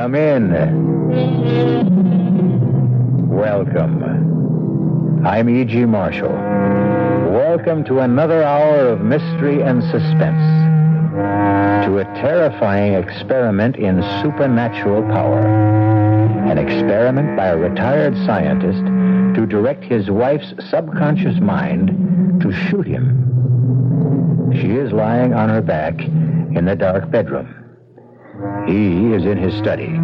Come in. Welcome. I'm E.G. Marshall. Welcome to another hour of mystery and suspense. To a terrifying experiment in supernatural power. An experiment by a retired scientist to direct his wife's subconscious mind to shoot him. She is lying on her back in the dark bedroom. He is in his study,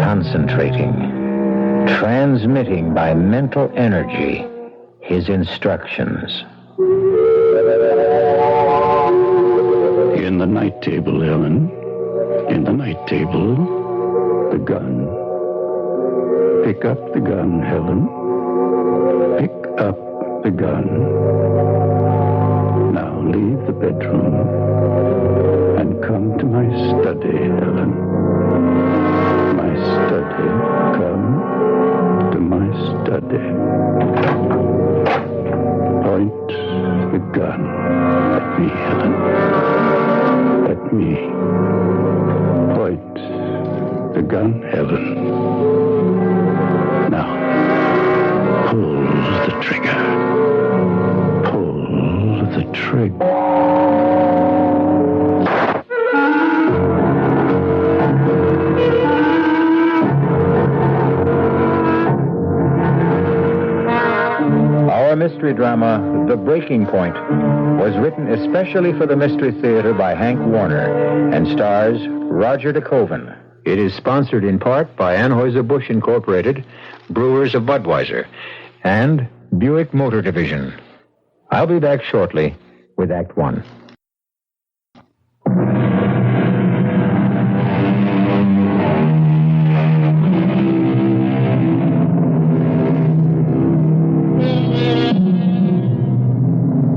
concentrating, transmitting by mental energy his instructions. In the night table, Helen. In the night table, the gun. Pick up the gun, Helen. Pick up the gun. Now leave the bedroom and come to my study, Helen. My study. Come to my study. Point the gun at me, Helen. At me. Point the gun, Helen. Now, pull the trigger. Pull the trigger. Our mystery drama, The Breaking Point, was written especially for the Mystery Theater by Hank Warner and stars Roger DeKoven. It is sponsored in part by Anheuser-Busch Incorporated, Brewers of Budweiser, and Buick Motor Division. I'll be back shortly with Act One.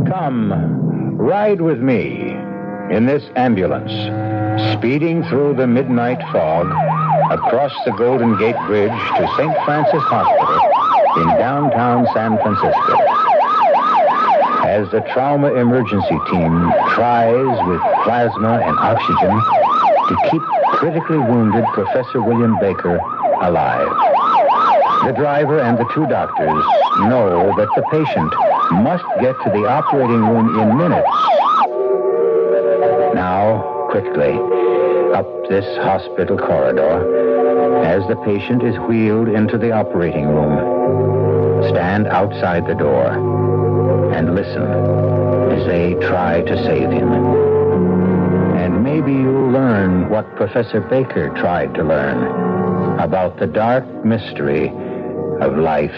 Come, ride with me in this ambulance, speeding through the midnight fog, across the Golden Gate Bridge to St. Francis Hospital in downtown San Francisco. As the trauma emergency team tries with plasma and oxygen to keep critically wounded Professor William Baker alive. The driver and the two doctors know that the patient must get to the operating room in minutes. Now, quickly, up this hospital corridor, as the patient is wheeled into the operating room. Stand outside the door and listen as they try to save him. And maybe you'll learn what Professor Baker tried to learn about the dark mystery of life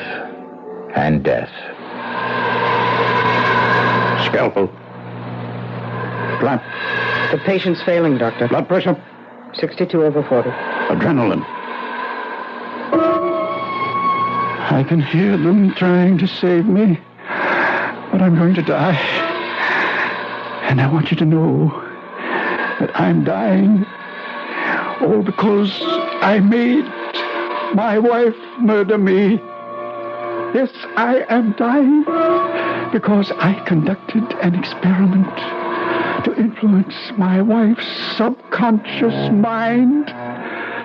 and death. Scalpel. Clamp. The patient's failing, Doctor. Blood pressure. 62/40. Adrenaline. I can hear them trying to save me, but I'm going to die. And I want you to know that I'm dying all because I made my wife murder me. Yes, I am dying because I conducted an experiment to influence my wife's subconscious mind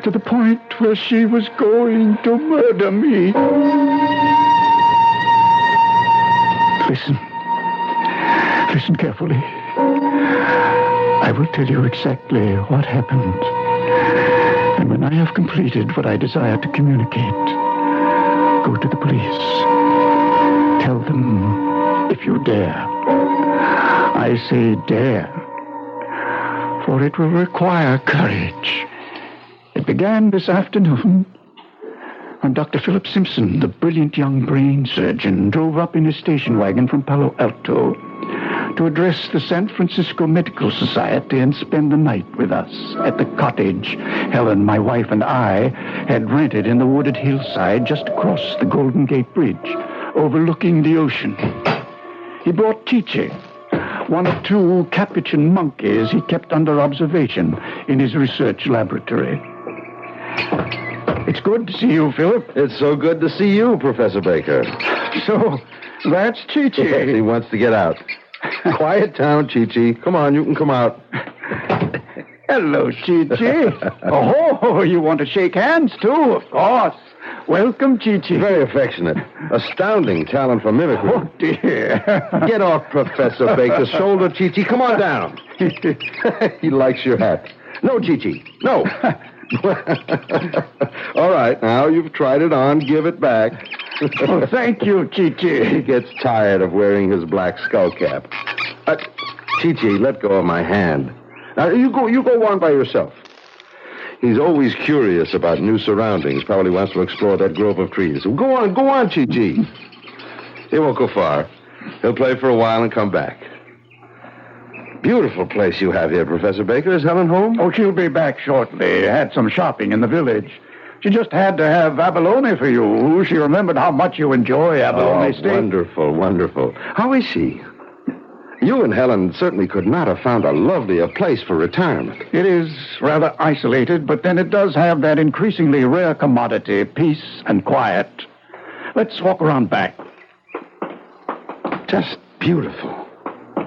to the point where she was going to murder me. Listen. Listen carefully. I will tell you exactly what happened. And when I have completed what I desire to communicate, go to the police. Tell them if you dare. I say dare, for it will require courage. It began this afternoon when Dr. Philip Simpson, the brilliant young brain surgeon, drove up in his station wagon from Palo Alto to address the San Francisco Medical Society and spend the night with us at the cottage Helen, my wife, and I had rented in the wooded hillside just across the Golden Gate Bridge, overlooking the ocean. He brought Chiche, one of two capuchin monkeys he kept under observation in his research laboratory. It's good to see you, Philip. It's so good to see you, Professor Baker. So, that's Chiche. Yes, he wants to get out. Quiet town, Chi-Chi. Come on, you can come out. Hello, Chi-Chi. Oh, you want to shake hands, too? Of course. Welcome, Chi-Chi. Very affectionate. Astounding talent for mimicry. Oh, dear. Get off Professor Baker's shoulder, Chi-Chi. Come on down. He likes your hat. No, Chi-Chi. No. All right, now you've tried it on. Give it back. Oh, thank you, Chi-Chi. He gets tired of wearing his black skull cap. Chi-Chi, let go of my hand. Now, you go on by yourself. He's always curious about new surroundings. Probably wants to explore that grove of trees. Go on, Chi-Chi. He won't go far. He'll play for a while and come back. Beautiful place you have here, Professor Baker. Is Helen home? Oh, she'll be back shortly. Had some shopping in the village. She just had to have abalone for you. She remembered how much you enjoy abalone steak. Wonderful, wonderful. How is she? You and Helen certainly could not have found a lovelier place for retirement. It is rather isolated, but then it does have that increasingly rare commodity, peace and quiet. Let's walk around back. Just beautiful.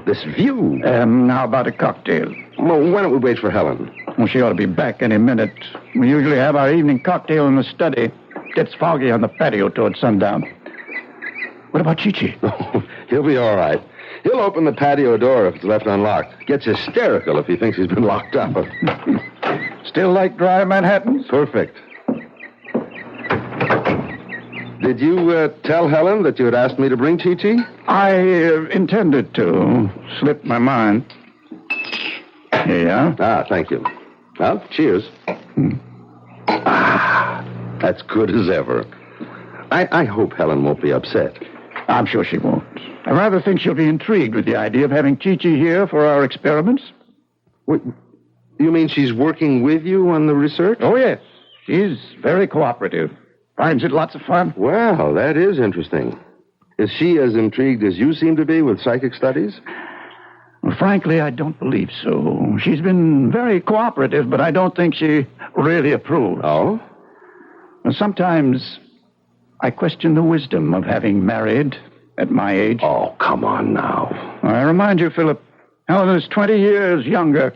This view. How about a cocktail? Well, why don't we wait for Helen? Well, she ought to be back any minute. We usually have our evening cocktail in the study. Gets foggy on the patio towards sundown. What about Chi-Chi? Oh, he'll be all right. He'll open the patio door if it's left unlocked. Gets hysterical if he thinks he's been locked up. Still like dry Manhattans? Perfect. Did you tell Helen that you had asked me to bring Chi-Chi? I intended to. Slipped my mind. Here you are. Ah, thank you. Well, cheers. That's good as ever. I hope Helen won't be upset. I'm sure she won't. I rather think she'll be intrigued with the idea of having Chi-Chi here for our experiments. What, you mean she's working with you on the research? Oh, yes. She's very cooperative. Finds it lots of fun. Well, that is interesting. Is she as intrigued as you seem to be with psychic studies? Well, frankly, I don't believe so. She's been very cooperative, but I don't think she really approves. Oh? And sometimes I question the wisdom of having married at my age. Oh, come on now. I remind you, Philip, Helen is 20 years younger.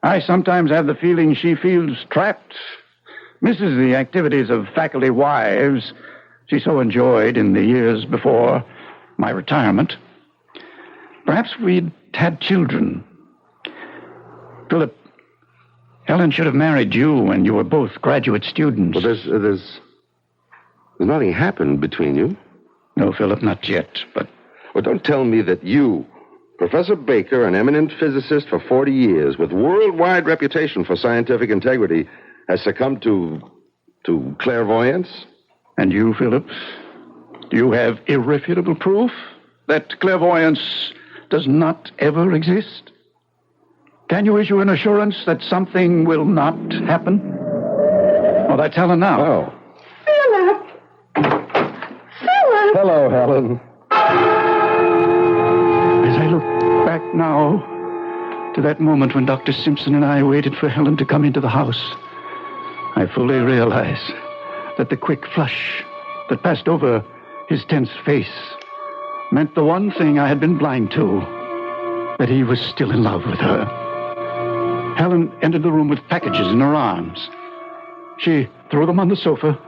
I sometimes have the feeling she feels trapped, misses the activities of faculty wives she so enjoyed in the years before my retirement. Perhaps we'd had children. Philip, Helen should have married you when you were both graduate students. Well, there's nothing happened between you. No, Philip, not yet, but... Well, don't tell me that you, Professor Baker, an eminent physicist for 40 years, with worldwide reputation for scientific integrity, has succumbed to clairvoyance? And you, Philip? Do you have irrefutable proof that clairvoyance does not ever exist? Can you issue an assurance that something will not happen? Oh, that's Helen now. Oh. Philip! Hello, Helen. As I look back now to that moment when Dr. Simpson and I waited for Helen to come into the house, I fully realize that the quick flush that passed over his tense face meant the one thing I had been blind to, that he was still in love with her. Helen entered the room with packages in her arms. She threw them on the sofa,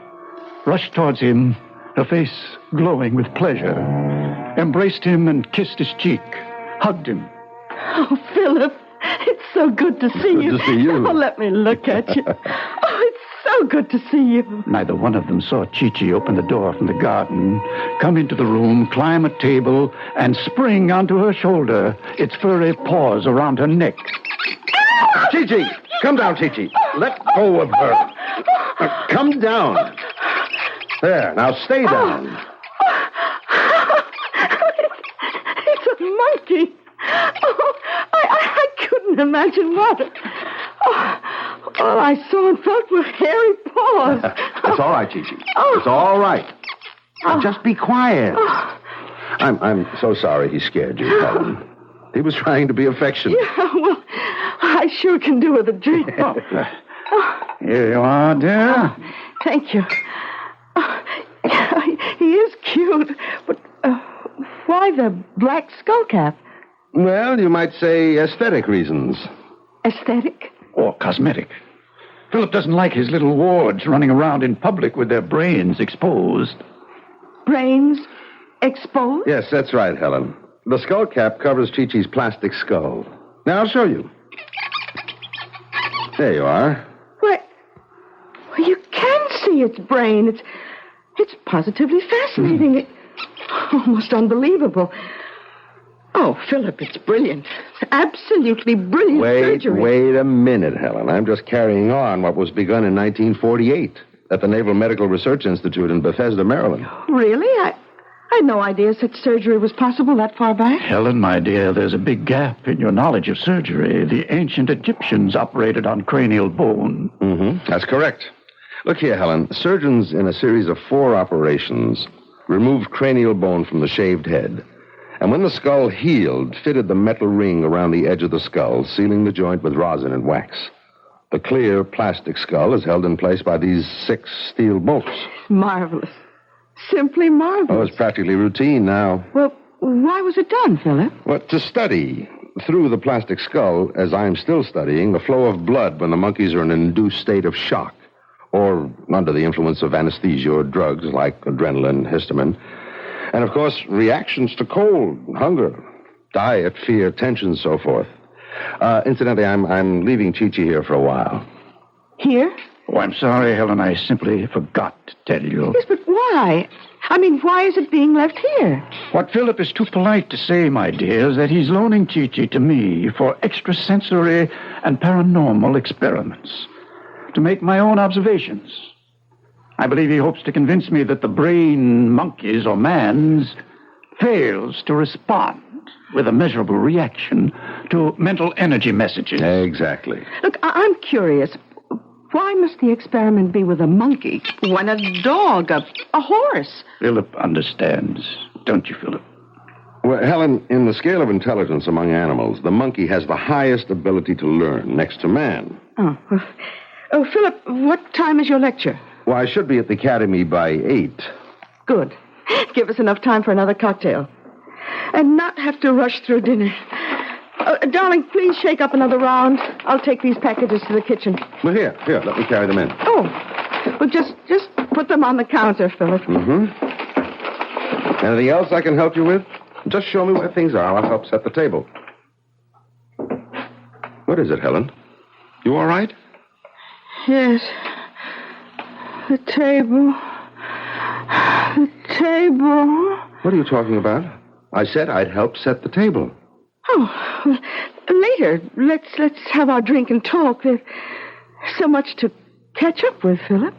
rushed towards him, her face glowing with pleasure, embraced him and kissed his cheek, hugged him. Oh, Philip, it's so good to see you. Good to see you. Oh, let me look at you. Oh, it's so good to see you. Neither one of them saw Chi-Chi open the door from the garden, come into the room, climb a table, and spring onto her shoulder, its furry paws around her neck. Chi-Chi! Come down, Chi-Chi. Let go of her. Now, come down. There, now stay down. It's a monkey. Oh, I couldn't imagine what. All I saw and felt were hairy paws. It's all right, Chi-Chi. It's all right. Now, just be quiet. I'm so sorry he scared you, Helen. He was trying to be affectionate. Yeah, well, I sure can do with a drink. Here you are, dear. Thank you. He is cute, but why the black skull cap? Well, you might say aesthetic reasons. Aesthetic? or cosmetic. Philip doesn't like his little wards running around in public with their brains exposed. Brains exposed? Yes, that's right, Helen. The skull cap covers Chi-Chi's plastic skull. Now, I'll show you. There you are. Why, you can see its brain. It's positively fascinating. It's almost unbelievable. Oh, Philip, it's brilliant. It's absolutely brilliant surgery. Wait a minute, Helen. I'm just carrying on what was begun in 1948 at the Naval Medical Research Institute in Bethesda, Maryland. Really? I had no idea such surgery was possible that far back. Helen, my dear, there's a big gap in your knowledge of surgery. The ancient Egyptians operated on cranial bone. Mm-hmm. That's correct. Look here, Helen. Surgeons in a series of 4 operations removed cranial bone from the shaved head. And when the skull healed, fitted the metal ring around the edge of the skull, sealing the joint with rosin and wax. The clear plastic skull is held in place by these 6 steel bolts. Marvelous. Simply marvelous. Oh, it's practically routine now. Well, why was it done, Philip? Well, to study through the plastic skull, as I'm still studying, the flow of blood when the monkeys are in an induced state of shock or under the influence of anesthesia or drugs like adrenaline, histamine. And, of course, reactions to cold, hunger, diet, fear, tension, so forth. Incidentally, I'm leaving Chi-Chi here for a while. Here? Oh, I'm sorry, Helen. I simply forgot to tell you. Yes, but why? I mean, why is it being left here? What Philip is too polite to say, my dear, is that he's loaning Chi-Chi to me for extrasensory and paranormal experiments, to make my own observations. I believe he hopes to convince me that the brain, monkey's or man's, fails to respond with a measurable reaction to mental energy messages. Exactly. Look, I'm curious. Why must the experiment be with a monkey when a dog, a horse? Philip understands, don't you, Philip? Well, Helen, in the scale of intelligence among animals, the monkey has the highest ability to learn, next to man. Oh, Philip, what time is your lecture? Well, I should be at the academy by 8. Good. Give us enough time for another cocktail. And not have to rush through dinner. Darling, please shake up another round. I'll take these packages to the kitchen. Well, here, let me carry them in. Oh, well, just put them on the counter, Philip. Mm-hmm. Anything else I can help you with? Just show me where things are. I'll help set the table. What is it, Helen? You all right? Yes. The table. What are you talking about? I said I'd help set the table. Oh, later. Let's have our drink and talk. There's so much to catch up with, Philip.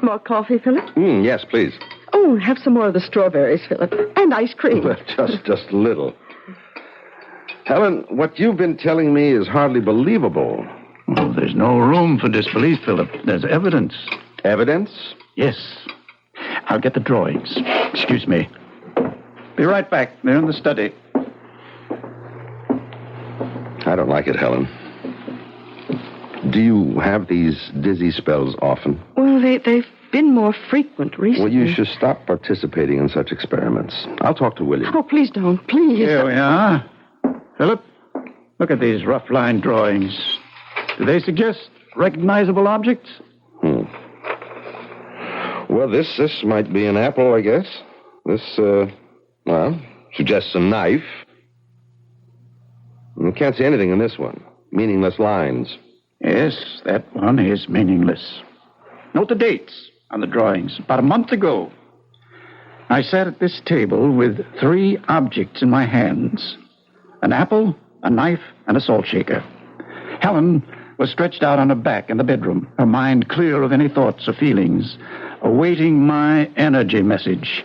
More coffee, Philip? Yes, please. Oh, have some more of the strawberries, Philip. And ice cream. Just a little. Helen, what you've been telling me is hardly believable. Well, there's no room for disbelief, Philip. There's evidence. Evidence? Yes. I'll get the drawings. Excuse me. Be right back. They're in the study. I don't like it, Helen. Do you have these dizzy spells often? Well, they've been more frequent recently. Well, you should stop participating in such experiments. I'll talk to William. Oh, please don't. Please. Here we are. Philip, look at these rough line drawings. Do they suggest recognizable objects? Well, this might be an apple, I guess. This, suggests a knife. I can't see anything in this one. Meaningless lines. Yes, that one is meaningless. Note the dates on the drawings. About a month ago, I sat at this table with 3 objects in my hands. An apple, a knife, and a salt shaker. Helen was stretched out on her back in the bedroom, her mind clear of any thoughts or feelings, awaiting my energy message.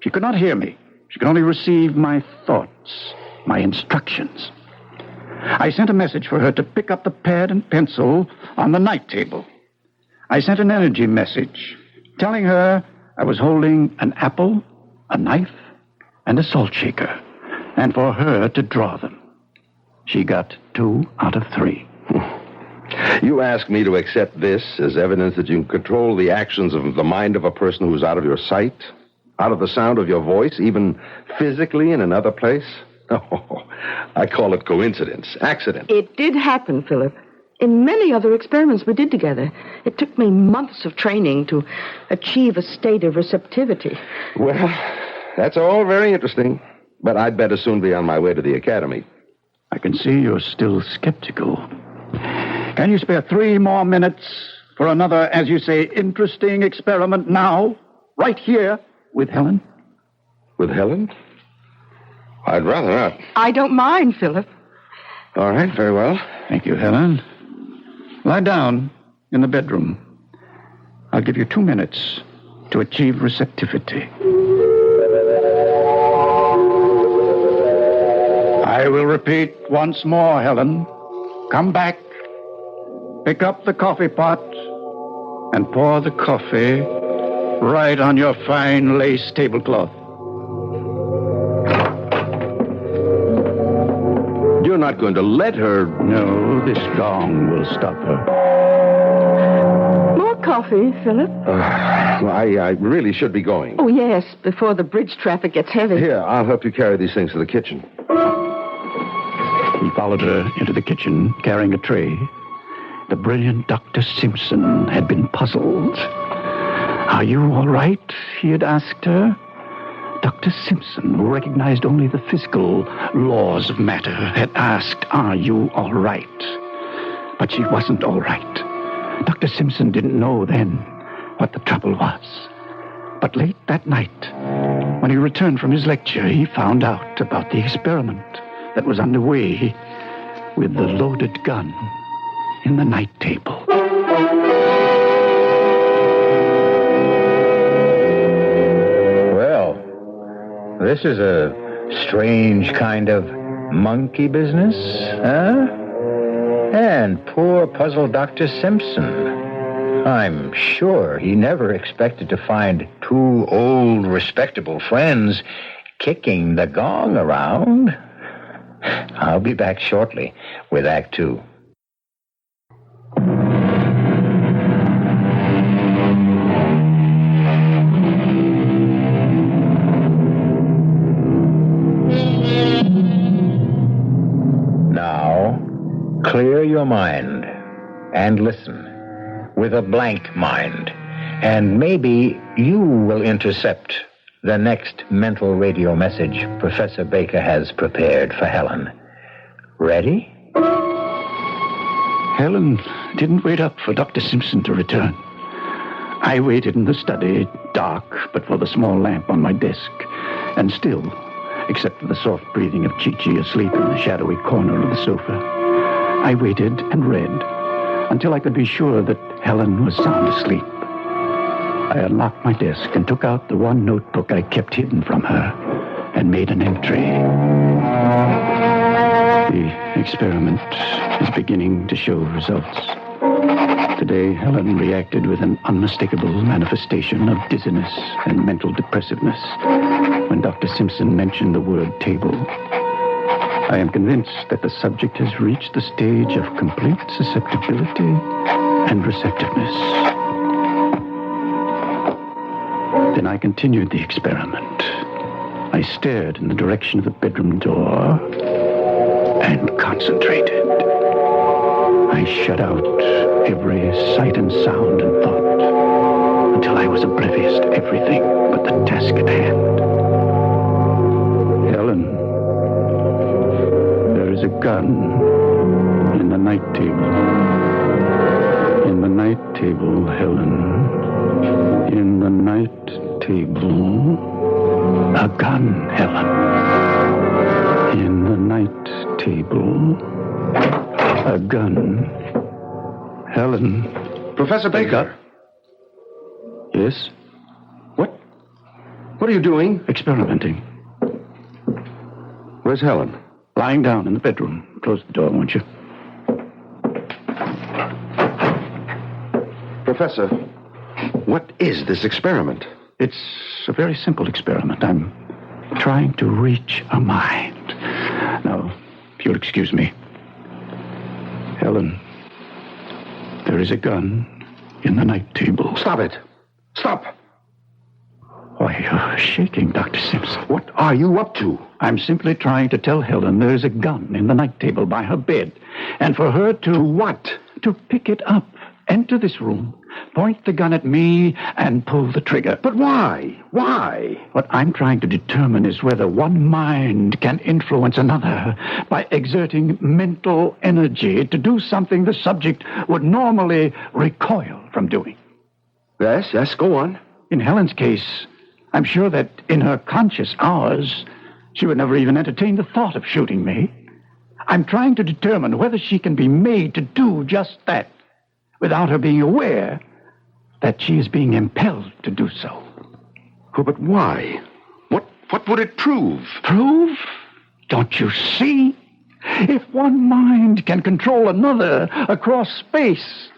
She could not hear me. She could only receive my thoughts, my instructions. I sent a message for her to pick up the pad and pencil on the night table. I sent an energy message telling her I was holding an apple, a knife, and a salt shaker, and for her to draw them. She got 2 out of 3. You ask me to accept this as evidence that you can control the actions of the mind of a person who's out of your sight? Out of the sound of your voice, even physically in another place? Oh, I call it coincidence, accident. It did happen, Philip. In many other experiments we did together. It took me months of training to achieve a state of receptivity. Well, that's all very interesting. But I'd better soon be on my way to the academy. I can see you're still skeptical. Can you spare 3 more minutes for another, as you say, interesting experiment now? Right here with Helen? With Helen? I'd rather not. I don't mind, Philip. All right, very well. Thank you, Helen. Lie down in the bedroom. I'll give you 2 minutes to achieve receptivity. I will repeat once more, Helen. Come back. Pick up the coffee pot and pour the coffee right on your fine lace tablecloth. You're not going to let her... No, this gong will stop her. More coffee, Philip? Well, I really should be going. Oh, yes, before the bridge traffic gets heavy. Here, I'll help you carry these things to the kitchen. He followed her into the kitchen, carrying a tray. The brilliant Dr. Simpson had been puzzled. Are you all right? He had asked her. Dr. Simpson, who recognized only the physical laws of matter, had asked, are you all right? But she wasn't all right. Dr. Simpson didn't know then what the trouble was. But late that night, when he returned from his lecture, he found out about the experiment that was underway with the loaded gun in the night table. Well, this is a strange kind of monkey business, huh? And poor puzzled Dr. Simpson. I'm sure he never expected to find 2 old, respectable friends kicking the gong around. I'll be back shortly with Act 2. Now, clear your mind and listen with a blank mind, and maybe you will intercept the next mental radio message Professor Baker has prepared for Helen. Ready? Helen didn't wait up for Dr. Simpson to return. I waited in the study, dark but for the small lamp on my desk, and still, except for the soft breathing of Chi-Chi asleep in the shadowy corner of the sofa. I waited and read until I could be sure that Helen was sound asleep. I unlocked my desk and took out the one notebook I kept hidden from her and made an entry. The experiment is beginning to show results. Today, Helen reacted with an unmistakable manifestation of dizziness and mental depressiveness when Dr. Simpson mentioned the word table. I am convinced that the subject has reached the stage of complete susceptibility and receptiveness. Then I continued the experiment. I stared in the direction of the bedroom door and concentrated. I shut out every sight and sound and thought until I was oblivious to everything but the task at hand. Helen, there is a gun in the night table. In the night table, Helen. In the night table. A gun, Helen. In the night table. A gun. Helen. Professor Baker. Yes? What are you doing? Experimenting. Where's Helen? Lying down in the bedroom. Close the door, won't you? Professor, what is this experiment? It's a very simple experiment. I'm trying to reach a mind. Now, if you'll excuse me. Helen, there is a gun in the night table. Stop it. Stop. Why, Why, you're shaking, Dr. Simpson. What are you up to? I'm simply trying to tell Helen there's a gun in the night table by her bed. And for her to... To what? To pick it up, enter this room, point the gun at me, and pull the trigger. But why? Why? What I'm trying to determine is whether one mind can influence another by exerting mental energy to do something the subject would normally recoil from doing. Yes, go on. In Helen's case, I'm sure that in her conscious hours, she would never even entertain the thought of shooting me. I'm trying to determine whether she can be made to do just that without her being aware that she is being impelled to do so. Oh, but why? What would it prove? Prove? Don't you see? If one mind can control another across space,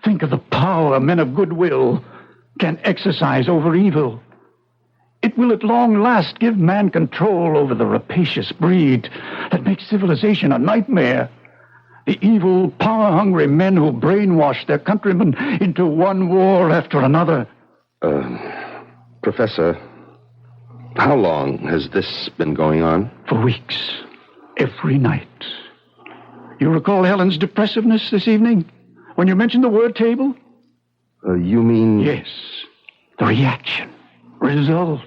think of the power men of goodwill can exercise over evil. It will at long last give man control over the rapacious breed that makes civilization a nightmare. The evil, power-hungry men who brainwash their countrymen into one war after another. Professor, how long has this been going on? For weeks. Every night. You recall Helen's depressiveness this evening? When you mentioned the word table? You mean... Yes. The reaction. Results.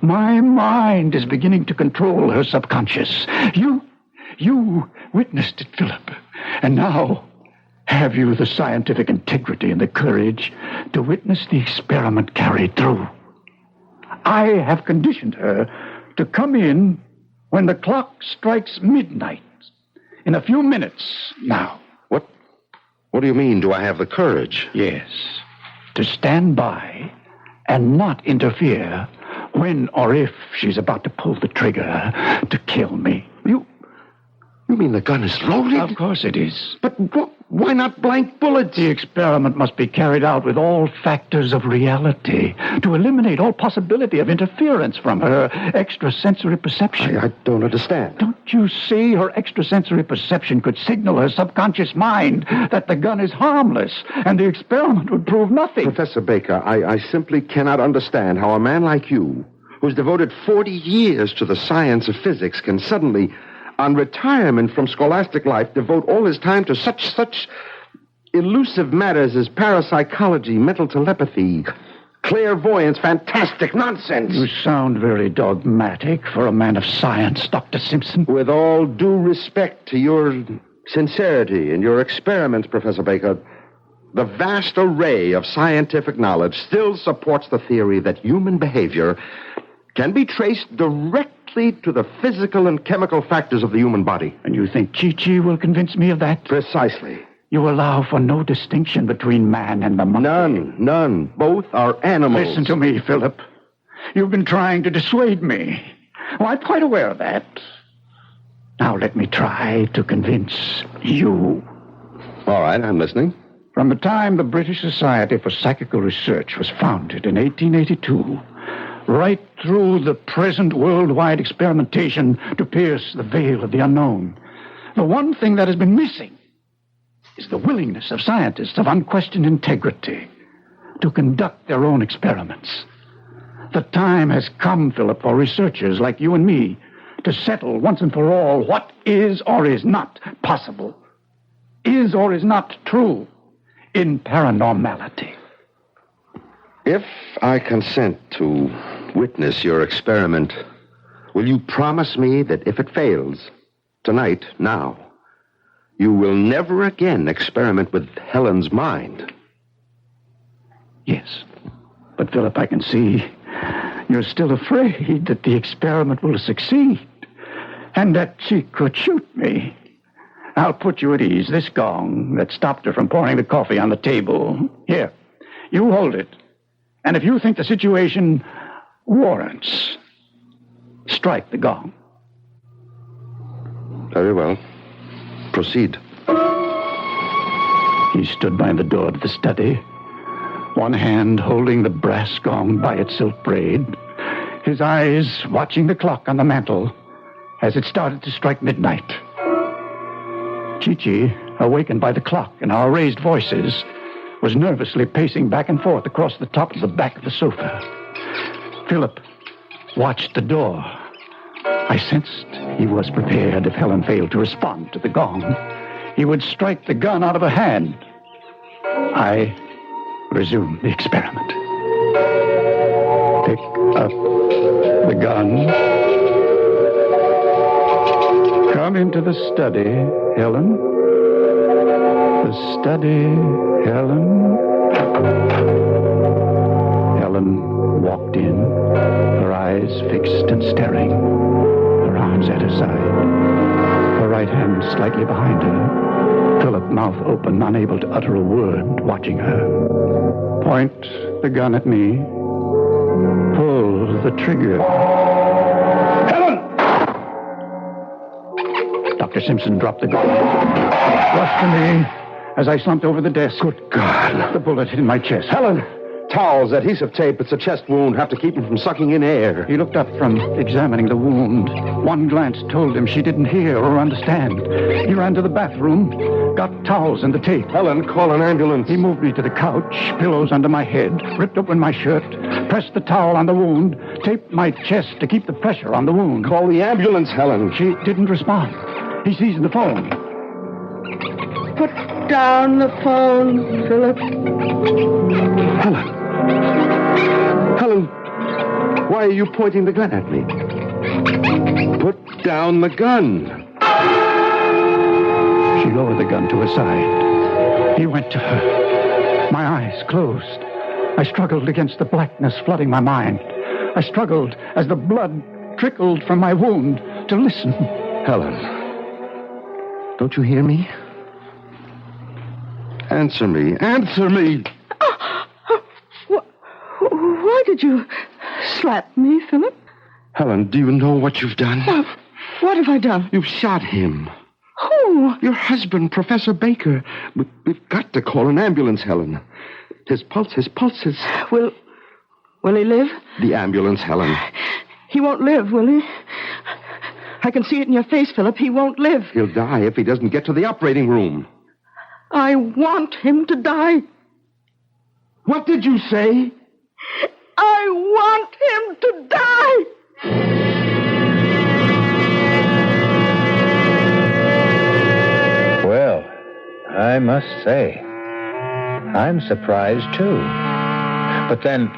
My mind is beginning to control her subconscious. You witnessed it, Philip. And now, have you the scientific integrity and the courage to witness the experiment carried through? I have conditioned her to come in when the clock strikes midnight. In a few minutes now. What do you mean, do I have the courage? Yes. To stand by and not interfere when or if she's about to pull the trigger to kill me. You mean the gun is loaded? Of course it is. But why not blank bullets? The experiment must be carried out with all factors of reality to eliminate all possibility of interference from her extrasensory perception. I don't understand. Don't you see? Her extrasensory perception could signal her subconscious mind that the gun is harmless and the experiment would prove nothing. Professor Baker, I simply cannot understand how a man like you, who's devoted 40 years to the science of physics, can suddenly, on retirement from scholastic life, devote all his time to such elusive matters as parapsychology, mental telepathy, clairvoyance, fantastic nonsense. You sound very dogmatic for a man of science, Dr. Simpson. With all due respect to your sincerity and your experiments, Professor Baker, the vast array of scientific knowledge still supports the theory that human behavior can be traced directly to the physical and chemical factors of the human body. And you think Chi-Chi will convince me of that? Precisely. You allow for no distinction between man and the monkey? None. Both are animals. Listen to me, Philip. You've been trying to dissuade me. Oh, I'm quite aware of that. Now let me try to convince you. All right, I'm listening. From the time the British Society for Psychical Research was founded in 1882... right through the present worldwide experimentation to pierce the veil of the unknown, the one thing that has been missing is the willingness of scientists of unquestioned integrity to conduct their own experiments. The time has come, Philip, for researchers like you and me to settle once and for all what is or is not possible, is or is not true in paranormality. If I consent to witness your experiment, will you promise me that if it fails, tonight, now, you will never again experiment with Helen's mind? Yes. But, Philip, I can see you're still afraid that the experiment will succeed and that she could shoot me. I'll put you at ease. This gong that stopped her from pouring the coffee on the table. Here, you hold it. And if you think the situation warrants, strike the gong. Very well. Proceed. He stood by the door to the study, one hand holding the brass gong by its silk braid, his eyes watching the clock on the mantel as it started to strike midnight. Chi-Chi, awakened by the clock and our raised voices, was nervously pacing back and forth across the top of the back of the sofa. Philip watched the door. I sensed he was prepared if Helen failed to respond to the gong. He would strike the gun out of her hand. I resumed the experiment. Pick up the gun. Come into the study, Helen. The study, Helen. Helen walked in, her eyes fixed and staring, her arms at her side, her right hand slightly behind her. Philip, mouth open, unable to utter a word, watching her. Point the gun at me. Pull the trigger. Helen! Dr. Simpson dropped the gun. Rushed to me as I slumped over the desk. Good God. The bullet hit in my chest. Helen! Towels, adhesive tape. It's a chest wound. Have to keep him from sucking in air. He looked up from examining the wound. One glance told him she didn't hear or understand. He ran to the bathroom, got towels and the tape. Helen, call an ambulance. He moved me to the couch, pillows under my head, ripped open my shirt, pressed the towel on the wound, taped my chest to keep the pressure on the wound. Call the ambulance, Helen. She didn't respond. He seized the phone. Put down the phone, Philip. Helen. Helen, why are you pointing the gun at me? Put down the gun. She lowered the gun to her side. He went to her. My eyes closed. I struggled against the blackness flooding my mind. I struggled as the blood trickled from my wound to listen. Helen, don't you hear me? Answer me. Answer me. Why did you slap me, Philip? Helen, do you know what you've done? What have I done? You've shot him. Who? Your husband, Professor Baker. We've got to call an ambulance, Helen. His pulse is... Will he live? The ambulance, Helen. He won't live, will he? I can see it in your face, Philip. He won't live. He'll die if he doesn't get to the operating room. I want him to die. What did you say? I want him to die. Well, I must say, I'm surprised, too. But then,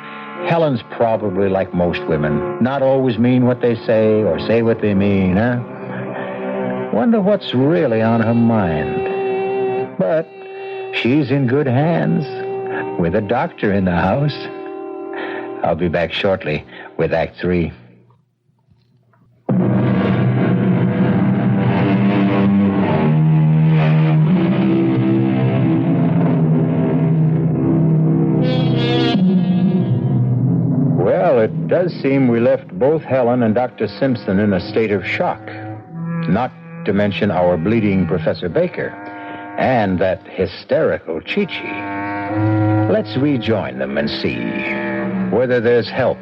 Helen's probably like most women. Not always mean what they say or say what they mean, huh? Wonder what's really on her mind. But she's in good hands with a doctor in the house. I'll be back shortly with Act 3. Well, it does seem we left both Helen and Dr. Simpson in a state of shock. Not to mention our bleeding Professor Baker and that hysterical Chi-Chi. Let's rejoin them and see whether there's help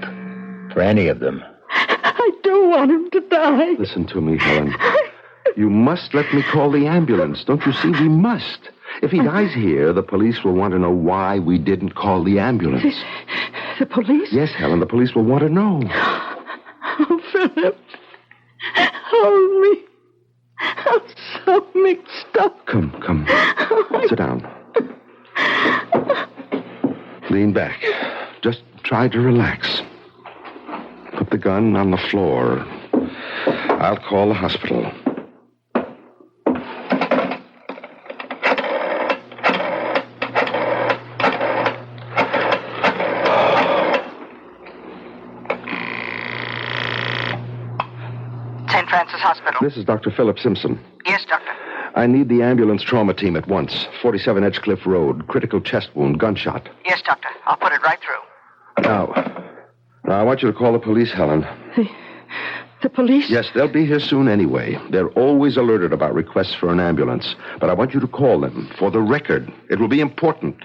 for any of them. I don't want him to die. Listen to me, Helen. You must let me call the ambulance. Don't you see? We must. If he dies here, the police will want to know why we didn't call the ambulance. The police? Yes, Helen, the police will want to know. Oh, Philip. Hold me. I'm so mixed up. Come. Sit down. Lean back. Just try to relax. Put the gun on the floor. I'll call the hospital. St. Francis Hospital. This is Dr. Philip Simpson. Yes, doctor. I need the ambulance trauma team at once. 47 Edgecliff Road. Critical chest wound. Gunshot. Yes, doctor. I'll put it right through. Now, I want you to call the police, Helen. The police? Yes, they'll be here soon anyway. They're always alerted about requests for an ambulance. But I want you to call them for the record. It will be important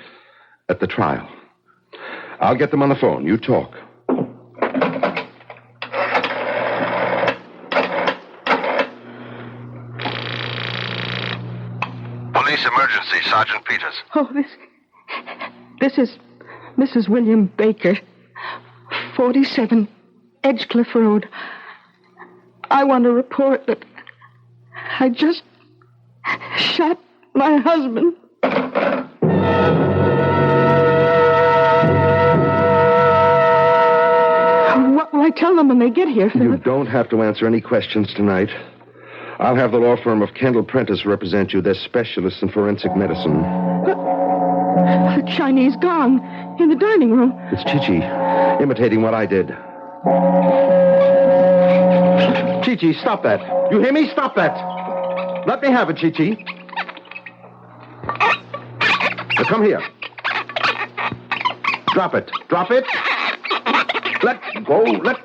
at the trial. I'll get them on the phone. You talk. Police emergency, Sergeant Peters. Oh, this is Mrs. William Baker. 47 Edgecliff Road. I want to report that I just shot my husband. What will I tell them when they get here, Philip? You don't have to answer any questions tonight. I'll have the law firm of Kendall Prentice represent you. They're specialists in forensic medicine. The Chinese gong in the dining room. It's Chi-Chi, imitating what I did. Chi-Chi, stop that. You hear me? Stop that. Let me have it, Chi-Chi. Now come here. Drop it. Drop it. Let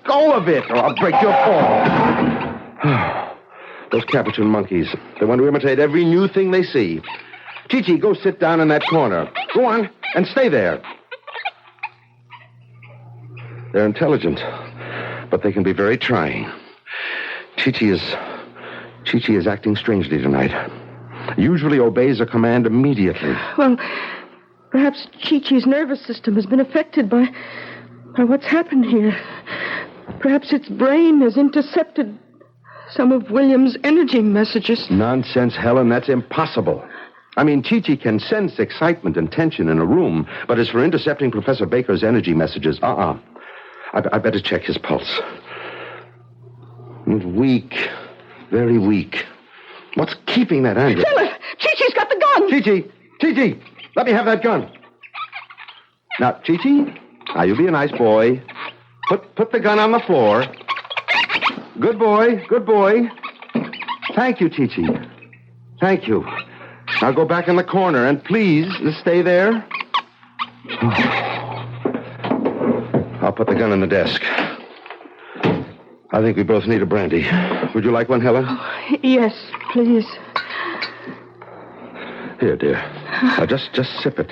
go of it, or I'll break your paw. Those Capuchin monkeys. They want to imitate every new thing they see. Chi-Chi, go sit down in that corner. Go on, and stay there. They're intelligent, but they can be very trying. Chi-Chi is acting strangely tonight. Usually obeys a command immediately. Well, perhaps Chi-Chi's nervous system has been affected by what's happened here. Perhaps its brain has intercepted some of William's energy messages. Nonsense, Helen. That's impossible. I mean, Chi-Chi can sense excitement and tension in a room, but as for intercepting Professor Baker's energy messages, I better check his pulse. He's weak. Very weak. What's keeping that anger? Philip! Chi-Chi's got the gun! Chi-Chi, let me have that gun. Now, Chi-Chi, now you be a nice boy. Put the gun on the floor. Good boy. Thank you, Chi-Chi. Thank you. Now go back in the corner, and please stay there. I'll put the gun in the desk. I think we both need a brandy. Would you like one, Helen? Oh, yes, please. Here, dear. Now, just sip it.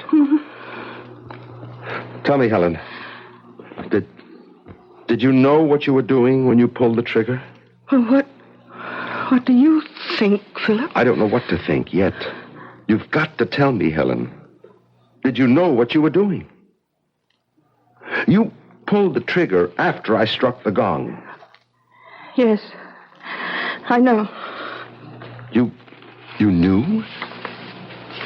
Tell me, Helen, did you know what you were doing when you pulled the trigger? Well, what do you think, Philip? I don't know what to think yet. You've got to tell me, Helen. Did you know what you were doing? You pulled the trigger after I struck the gong. Yes, I know. You knew?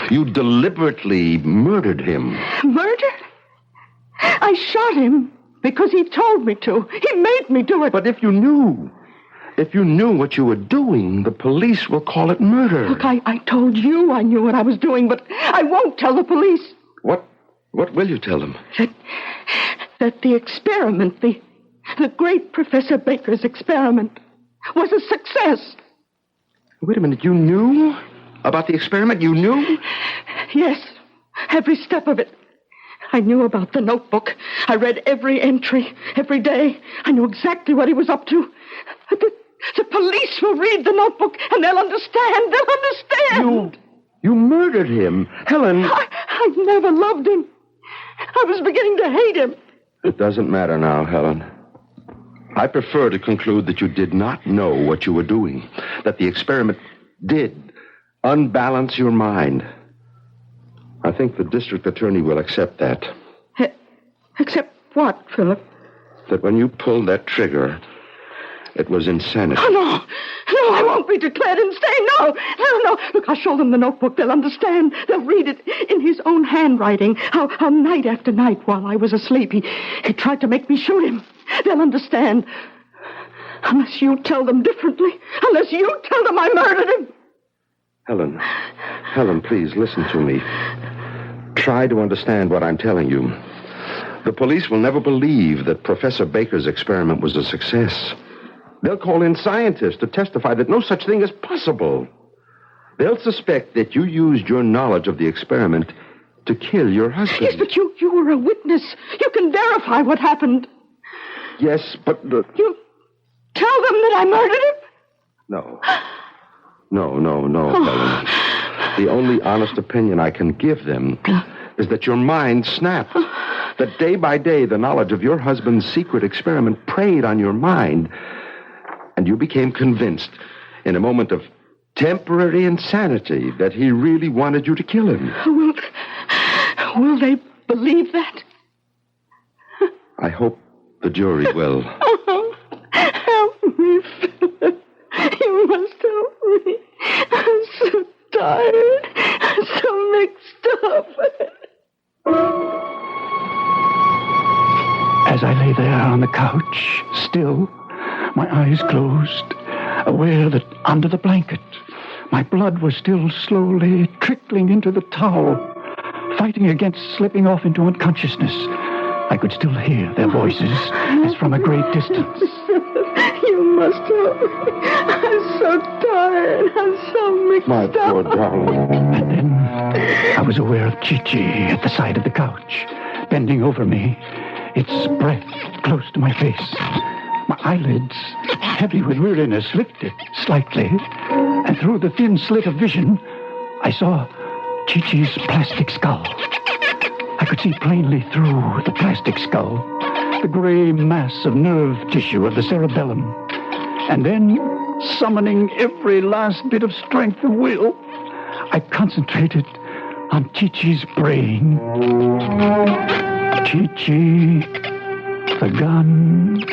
You deliberately murdered him. Murder? I shot him because he told me to. He made me do it. But if you knew what you were doing, the police will call it murder. Look, I told you I knew what I was doing, but I won't tell the police. What will you tell them? That the experiment, the great Professor Baker's experiment, was a success. Wait a minute, you knew about the experiment? You knew? Yes, every step of it. I knew about the notebook. I read every entry, every day. I knew exactly what he was up to. The police will read the notebook, and they'll understand. They'll understand. You murdered him. Helen. I never loved him. I was beginning to hate him. It doesn't matter now, Helen. I prefer to conclude that you did not know what you were doing, that the experiment did unbalance your mind. I think the district attorney will accept that. Accept what, Philip? That when you pulled that trigger, it was insanity. Oh, no. No, I won't be declared insane. No. Look, I'll show them the notebook. They'll understand. They'll read it in his own handwriting. How night after night while I was asleep, he tried to make me shoot him. They'll understand. Unless you tell them differently. Unless you tell them I murdered him. Helen, please listen to me. Try to understand what I'm telling you. The police will never believe that Professor Baker's experiment was a success. They'll call in scientists to testify that no such thing is possible. They'll suspect that you used your knowledge of the experiment to kill your husband. Yes, but you were a witness. You can verify what happened. Yes, but... You tell them that I murdered him? No, Helen. The only honest opinion I can give them is that your mind snapped. That day by day, the knowledge of your husband's secret experiment preyed on your mind, and you became convinced, in a moment of temporary insanity, that he really wanted you to kill him. Will they believe that? I hope the jury will. Help me, Philip. You must help me. I'm so tired. I'm so mixed up. As I lay there on the couch, still, my eyes closed, aware that under the blanket, my blood was still slowly trickling into the towel, fighting against slipping off into unconsciousness. I could still hear their voices as from a great distance. You must help me. I'm so tired. I'm so mixed My up. poor darling. And then I was aware of Chi-Chi at the side of the couch, bending over me, its breath close to my face. My eyelids, heavy with weariness, lifted slightly, and through the thin slit of vision, I saw Chi-Chi's plastic skull. I could see plainly through the plastic skull, the gray mass of nerve tissue of the cerebellum. And then, summoning every last bit of strength of will, I concentrated on Chi-Chi's brain. Chi-Chi, the gun,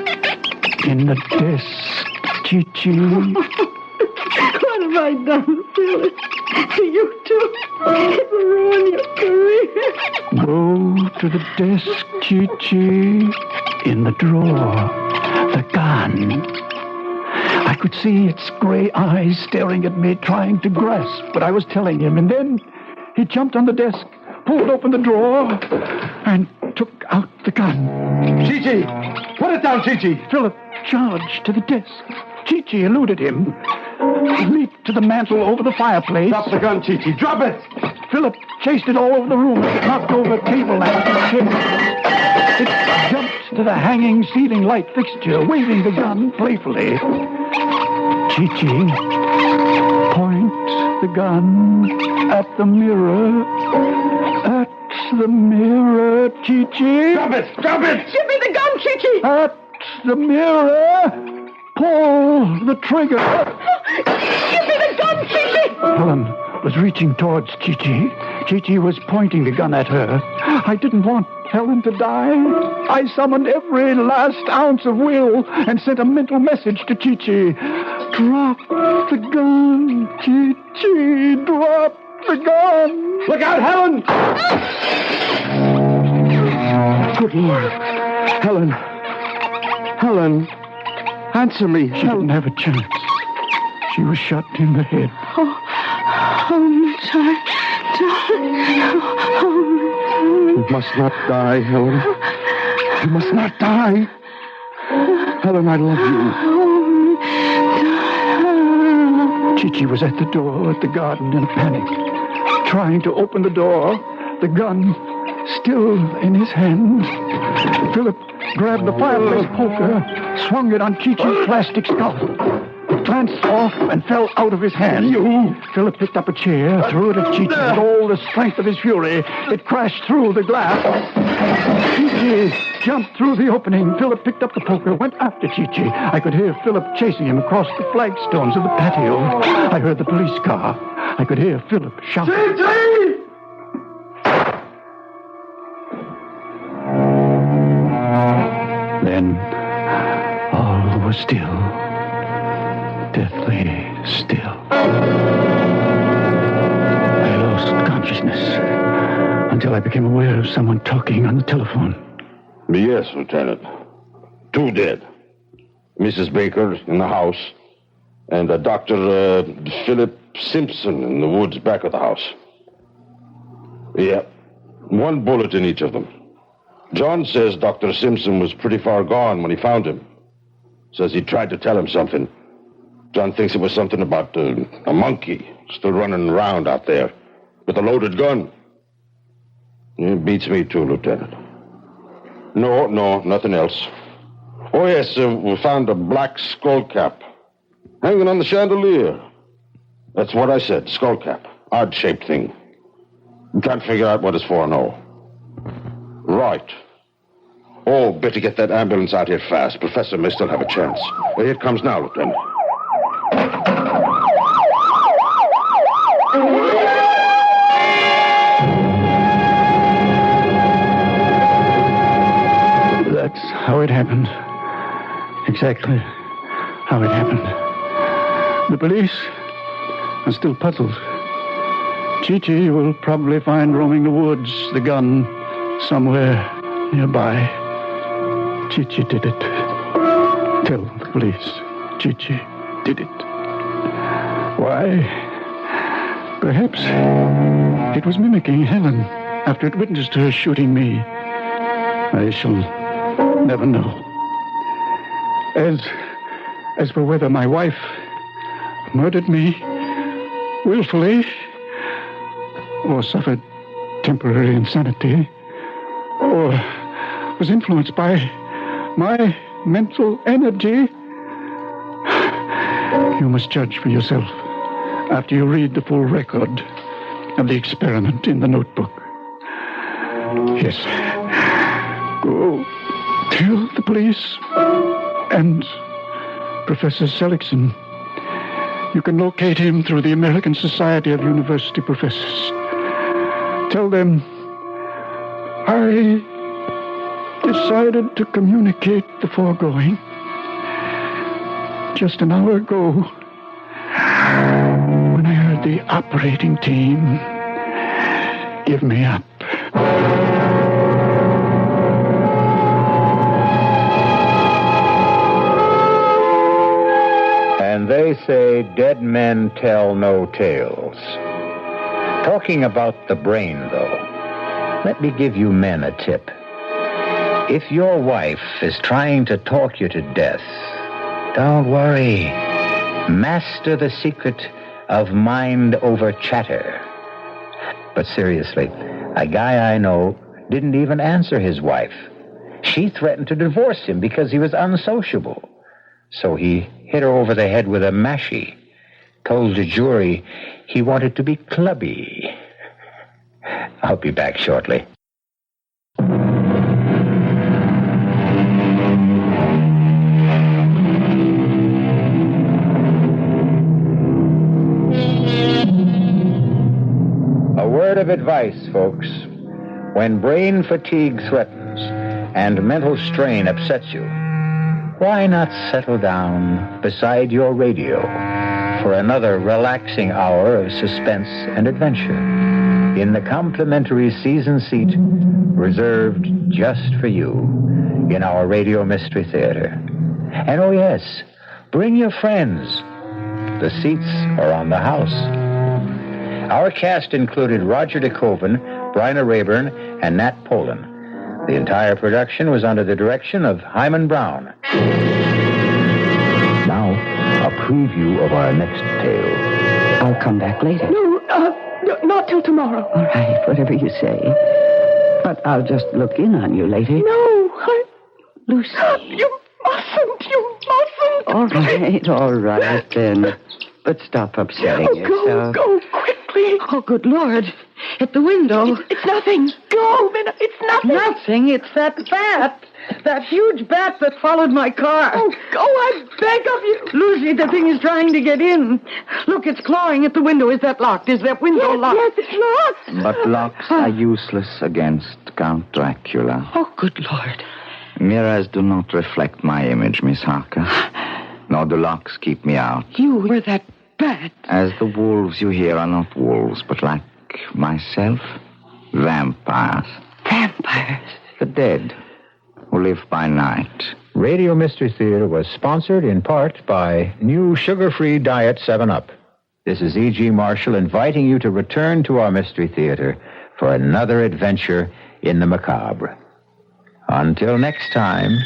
in the desk, Chi-Chi. What have I done, Philip? You too. It will ruin your career. Go to the desk, Chi-Chi, in the drawer, the gun. I could see its gray eyes staring at me, trying to grasp what I was telling him. And then he jumped on the desk, pulled open the drawer, and took out the gun. Chi-Chi! Put it down, Chi-Chi! Philip charged to the desk. Chi-Chi eluded him. He leaped to the mantel over the fireplace. Drop the gun, Chi-Chi. Drop it! Philip chased it all over the room as it knocked over table lamps and chairs. It jumped to the hanging ceiling light fixture, waving the gun playfully. Chi-Chi, point the gun at the mirror. At the mirror, Chi-Chi. Drop it! Drop it! Give me the gun, Chi-Chi. At the mirror. Pull the trigger. Give me the gun, Chi-Chi. Helen was reaching towards Chi-Chi. Chi-Chi was pointing the gun at her. I didn't want Helen to die. I summoned every last ounce of will and sent a mental message to Chi-Chi. Drop the gun, Chi-Chi. Drop the gun. Look out, Helen! Good Lord. Helen. Helen. Answer me. She didn't have a chance. She was shot in the head. You must not die, Helen. You must not die. Helen, I love you. Chi-Chi was at the door at the garden in a panic, trying to open the door, the gun still in his hand. Philip grabbed the fireplace poker, swung it on Chi-Chi's plastic skull. It glanced off and fell out of his hand. Philip picked up a chair, threw it at Chi-Chi with all the strength of his fury. It crashed through the glass. Chi-Chi jumped through the opening. Philip picked up the poker, went after Chi-Chi. I could hear Philip chasing him across the flagstones of the patio. I heard the police car. I could hear Philip shouting. Chi-Chi! Then all was still, deathly still. I lost consciousness until I became aware of someone talking on the telephone. Yes, Lieutenant. 2 dead. Mrs. Baker in the house, and Dr. Philip Simpson in the woods back of the house. Yeah, 1 bullet in each of them. John says Dr. Simpson was pretty far gone when he found him. Says he tried to tell him something. John thinks it was something about a monkey still running around out there with a loaded gun. It beats me too, Lieutenant. No, nothing else. Oh, yes, we found a black skull cap hanging on the chandelier. That's what I said, skull cap. Odd-shaped thing. Can't figure out what it's for, no. Right. Oh, better get that ambulance out here fast. Professor may still have a chance. Well, here it comes now, Lieutenant. That's how it happened. Exactly how it happened. The police are still puzzled. Chi-Chi will probably find roaming the woods the gun somewhere nearby. Chi-Chi did it. Tell the police Chi-Chi did it. Why? Perhaps it was mimicking Helen after it witnessed her shooting me. I shall never know. As for whether my wife murdered me willfully or suffered temporary insanity or was influenced by my mental energy, you must judge for yourself after you read the full record of the experiment in the notebook. Yes. Go tell the police and Professor Seligson. You can locate him through the American Society of University Professors. Tell them I decided to communicate the foregoing just an hour ago when I heard the operating team give me up. And they say dead men tell no tales. Talking about the brain, though, let me give you men a tip. If your wife is trying to talk you to death, don't worry. Master the secret of mind over chatter. But seriously, a guy I know didn't even answer his wife. She threatened to divorce him because he was unsociable. So he hit her over the head with a mashie. Told the jury he wanted to be clubby. I'll be back shortly. A word of advice, folks. When brain fatigue threatens and mental strain upsets you, why not settle down beside your radio for another relaxing hour of suspense and adventure in the complimentary season seat reserved just for you in our Radio Mystery Theater. And oh yes, bring your friends. The seats are on the house. Our cast included Roger DeKoven, Bryna Rayburn, and Nat Polen. The entire production was under the direction of Hyman Brown. Now, a preview of our next tale. I'll come back later. No, not till tomorrow. All right, whatever you say. But I'll just look in on you later. No, Lucy. You mustn't. All right, then. But stop upsetting yourself. Go quickly. Oh, good Lord. At the window. It's nothing. Go, Minna. It's nothing. Nothing? It's that bat. That huge bat that followed my car. Oh, go, I beg of you. Lucy, the thing is trying to get in. Look, it's clawing at the window. Is that locked? Is that window locked? Yes, it's locked. But locks are useless against Count Dracula. Oh, good Lord. Mirrors do not reflect my image, Miss Harker. Nor do locks keep me out. You were that bat. As the wolves you hear are not wolves, but like myself, vampires. Vampires? The dead, who live by night. Radio Mystery Theater was sponsored in part by new sugar-free diet 7-Up. This is E.G. Marshall inviting you to return to our Mystery Theater for another adventure in the macabre. Until next time,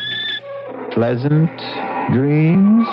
pleasant dreams.